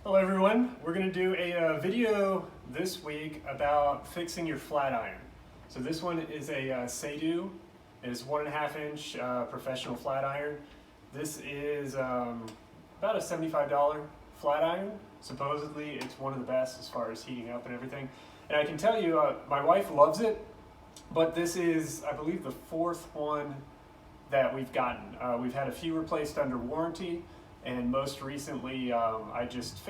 Hello everyone, we're going to do a video this week about fixing your flat iron. So this one is a Sedu. It is 1.5 inch professional flat iron. This is about a $75 flat iron. Supposedly it's one of the best as far as heating up and everything. And I can tell you, my wife loves it, but this is, I believe, the fourth one that we've gotten. We've had a few replaced under warranty, and most recently I just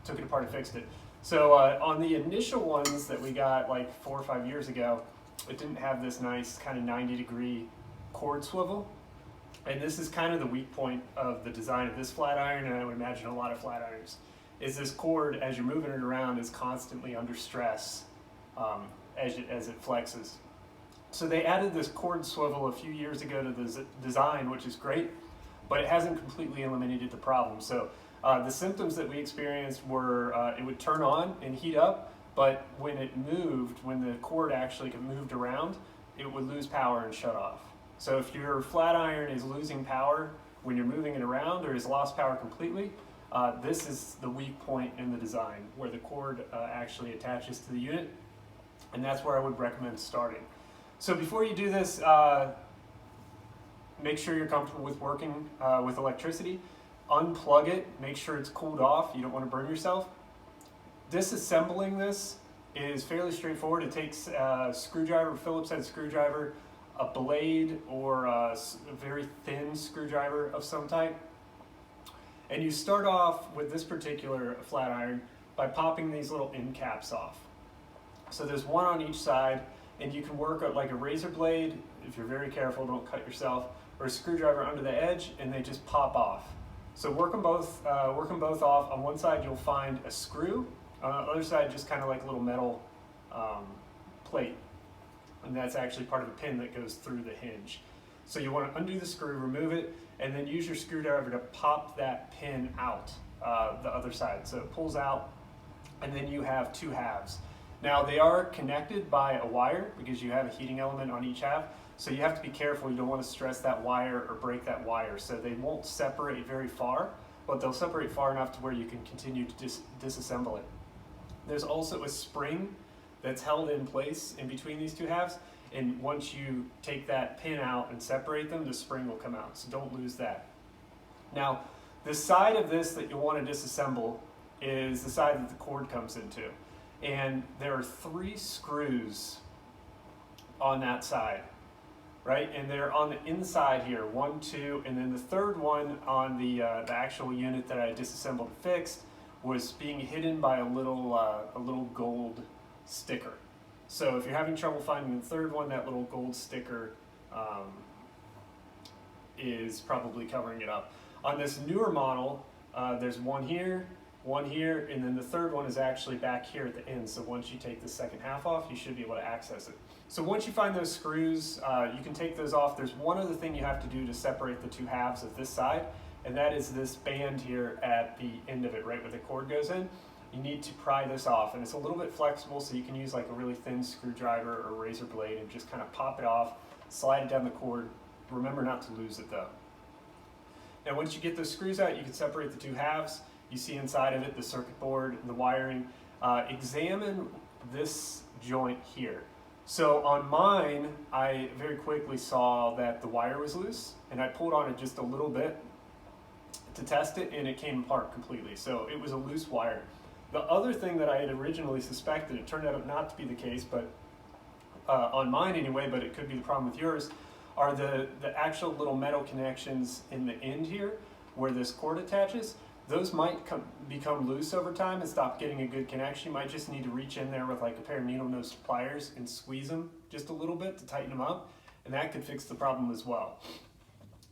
took it apart and fixed it. So on the initial ones that we got like 4 or 5 years ago, it didn't have this nice kind of 90-degree cord swivel. And this is kind of the weak point of the design of this flat iron, and I would imagine a lot of flat irons, is this cord, as you're moving it around, is constantly under stress as it flexes. So they added this cord swivel a few years ago to the design, which is great, but it hasn't completely eliminated the problem. So the symptoms that we experienced were it would turn on and heat up, but when it moved, when the cord actually moved around, it would lose power and shut off. So if your flat iron is losing power when you're moving it around or has lost power completely, this is the weak point in the design where the cord actually attaches to the unit, and that's where I would recommend starting. So before you do this, make sure you're comfortable with working with electricity. Unplug it, make sure it's cooled off. You don't want to burn yourself. Disassembling this is fairly straightforward. It takes a screwdriver, Phillips head screwdriver, a blade, or a very thin screwdriver of some type. And you start off with this particular flat iron by popping these little end caps off. So there's one on each side, and you can work like a razor blade, if you're very careful, don't cut yourself, or a screwdriver under the edge, and they just pop off. So work them both off. On one side you'll find a screw, on the other side just kind of like a little metal plate, and that's actually part of a pin that goes through the hinge. So you want to undo the screw, remove it, and then use your screwdriver to pop that pin out the other side. So it pulls out, and then you have two halves. Now they are connected by a wire because you have a heating element on each half, so you have to be careful. You don't want to stress that wire or break that wire. So they won't separate very far, but they'll separate far enough to where you can continue to disassemble it. There's also a spring that's held in place in between these two halves, and once you take that pin out and separate them, the spring will come out, so don't lose that. Now, the side of this that you'll want to disassemble is the side that the cord comes into. And there are 3 screws on that side, right? And they're on the inside here, 1, 2, and then the third one on the actual unit that I disassembled and fixed was being hidden by a little gold sticker. So if you're having trouble finding the third one, that little gold sticker is probably covering it up. On this newer model, there's one here, and then the third one is actually back here at the end. So once you take the second half off, you should be able to access it. So once you find those screws, you can take those off. There's one other thing you have to do to separate the two halves of this side, and that is this band here at the end of it, right where the cord goes in. You need to pry this off, and it's a little bit flexible, so you can use like a really thin screwdriver or razor blade and just kind of pop it off, slide it down the cord. Remember not to lose it though. Now once you get those screws out, you can separate the two halves. You see inside of it the circuit board and the wiring. Examine this joint here. So on mine, I very quickly saw that the wire was loose, and I pulled on it just a little bit to test it, and it came apart completely. So it was a loose wire. The other thing that I had originally suspected, it turned out not to be the case, but on mine anyway, but it could be the problem with yours, are the actual little metal connections in the end here where this cord attaches. Those might become loose over time and stop getting a good connection. You might just need to reach in there with like a pair of needle nose pliers and squeeze them just a little bit to tighten them up, and that could fix the problem as well.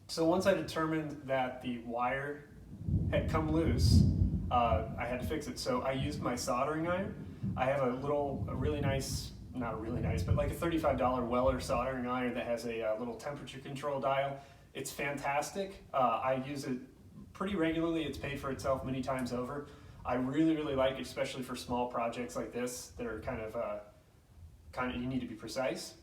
So once I determined that the wire had come loose, I had to fix it. So I used my soldering iron. I have a really nice, not really nice, but like a $35 Weller soldering iron that has a little temperature control dial. It's fantastic. I use it pretty regularly. It's paid for itself many times over. I really like it, especially for small projects like this that are kind of you need to be precise.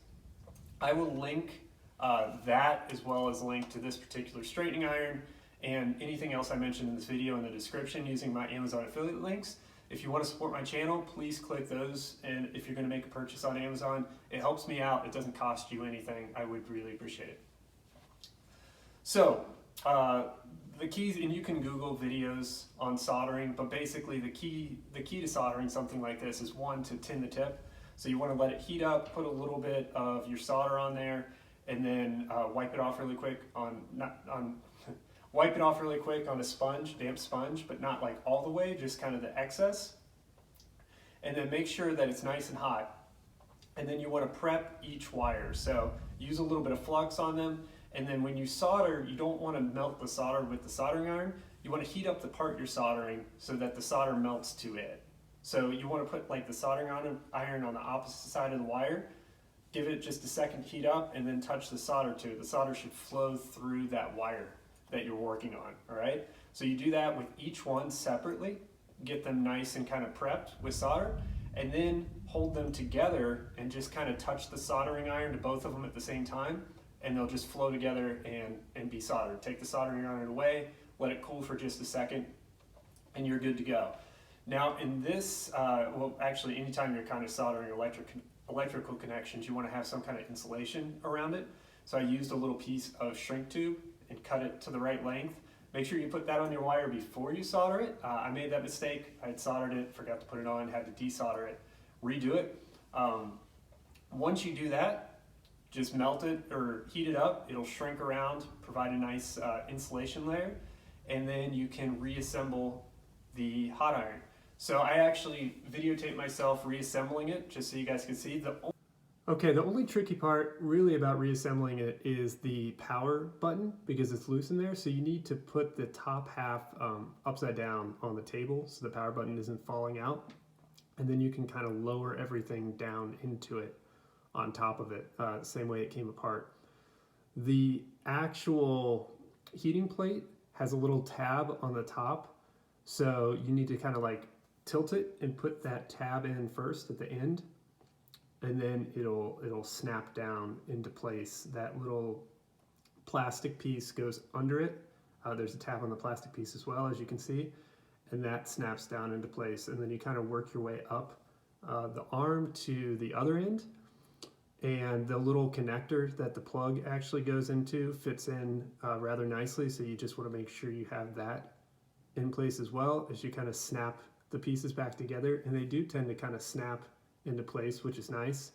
I will link that as well as link to this particular straightening iron and anything else I mentioned in this video in the description using my Amazon affiliate links. If you want to support my channel, please click those, and if you're going to make a purchase on Amazon, it helps me out. It doesn't cost you anything. I would really appreciate it. So, the keys, and you can Google videos on soldering, but basically the key to soldering something like this is, one, to tin the tip. So you want to let it heat up, put a little bit of your solder on there, and then wipe it off really quick on wipe it off really quick on a sponge, damp sponge, but not like all the way, just kind of the excess. And then make sure that it's nice and hot. And then you want to prep each wire. So use a little bit of flux on them. And then when you solder, you don't want to melt the solder with the soldering iron. You want to heat up the part you're soldering so that the solder melts to it. So you want to put like the soldering iron on the opposite side of the wire, give it just a second, heat up, and then touch the solder to it. The solder should flow through that wire that you're working on, all right? So you do that with each one separately, get them nice and kind of prepped with solder, and then hold them together and just kind of touch the soldering iron to both of them at the same time, and they'll just flow together and be soldered. Take the soldering iron away, let it cool for just a second, and you're good to go. Now in this, well actually anytime you're kind of soldering electrical connections, you want to have some kind of insulation around it. So I used a little piece of shrink tube and cut it to the right length. Make sure you put that on your wire before you solder it. I made that mistake. I had soldered it, forgot to put it on, had to desolder it, redo it. Once you do that, just melt it or heat it up. It'll shrink around, provide a nice insulation layer, and then you can reassemble the hot iron. So I actually videotaped myself reassembling it just so you guys can see. Okay, the only tricky part really about reassembling it is the power button, because it's loose in there. So you need to put the top half upside down on the table so the power button isn't falling out. And then you can kind of lower everything down into it on top of it, same way it came apart. The actual heating plate has a little tab on the top, so you need to kind of like tilt it and put that tab in first at the end, and then it'll snap down into place. That little plastic piece goes under it. There's a tab on the plastic piece as well, as you can see, and that snaps down into place. And then you kind of work your way up the arm to the other end, and the little connector that the plug actually goes into fits in rather nicely. So you just want to make sure you have that in place as well as you kind of snap the pieces back together. And they do tend to kind of snap into place, which is nice.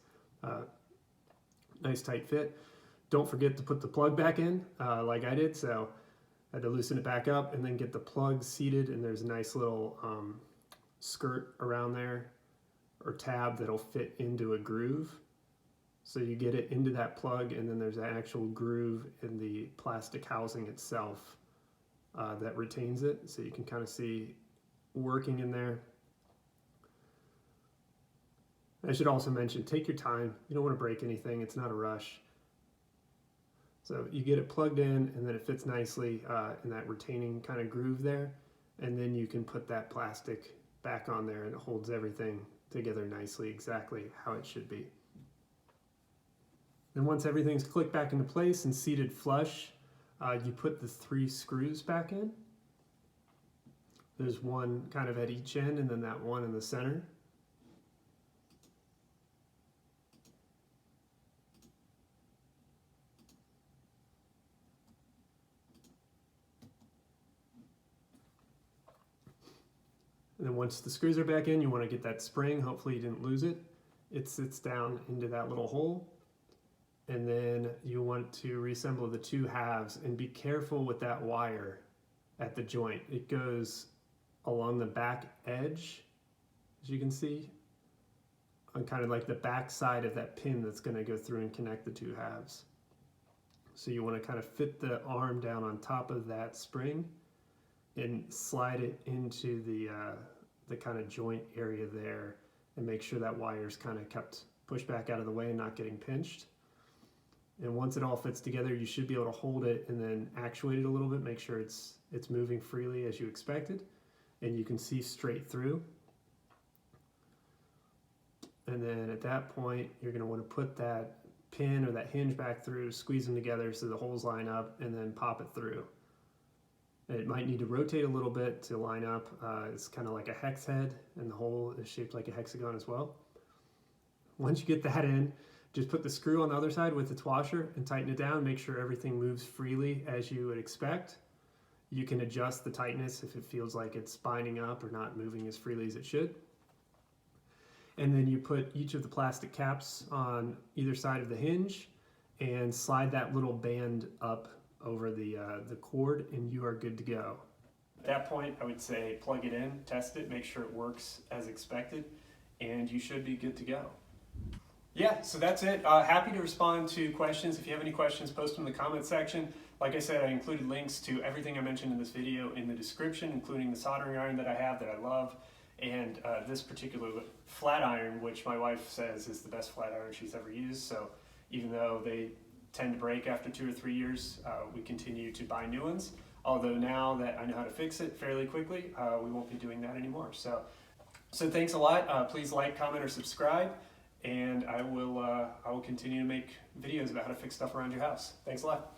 Nice tight fit. Don't forget to put the plug back in like I did. So I had to loosen it back up and then get the plug seated, and there's a nice little skirt around there or tab that'll fit into a groove. So you get it into that plug, and then there's an actual groove in the plastic housing itself that retains it. So you can kind of see working in there. I should also mention, take your time. You don't want to break anything. It's not a rush. So you get it plugged in, and then it fits nicely in that retaining kind of groove there. And then you can put that plastic back on there, and it holds everything together nicely, exactly how it should be. And once everything's clicked back into place and seated flush, you put the 3 screws back in. There's one kind of at each end, and then that one in the center. And then once the screws are back in, you want to get that spring. Hopefully you didn't lose it. It sits down into that little hole. And then you want to reassemble the 2 halves, and be careful with that wire at the joint. It goes along the back edge, as you can see, on kind of like the back side of that pin that's going to go through and connect the 2 halves. So you want to kind of fit the arm down on top of that spring and slide it into the kind of joint area there, and make sure that wire's kind of kept pushed back out of the way and not getting pinched. And once it all fits together, you should be able to hold it and then actuate it a little bit, make sure it's moving freely as you expected, and you can see straight through. And then at that point, you're going to want to put that pin or that hinge back through, squeeze them together so the holes line up, and then pop it through. It might need to rotate a little bit to line up. It's kind of like a hex head, and the hole is shaped like a hexagon as well. Once you get that in, just put the screw on the other side with its washer and tighten it down. Make sure everything moves freely as you would expect. You can adjust the tightness if it feels like it's binding up or not moving as freely as it should. And then you put each of the plastic caps on either side of the hinge and slide that little band up over the cord, and you are good to go. At that point, I would say plug it in, test it, make sure it works as expected, and you should be good to go. Yeah, so that's it. Happy to respond to questions. If you have any questions, post them in the comment section. Like I said, I included links to everything I mentioned in this video in the description, including the soldering iron that I have that I love, and this particular flat iron, which my wife says is the best flat iron she's ever used. So even though they tend to break after 2 or 3 years, we continue to buy new ones. Although now that I know how to fix it fairly quickly, we won't be doing that anymore. So thanks a lot. Please like, comment, or subscribe, and I will continue to make videos about how to fix stuff around your house. Thanks a lot.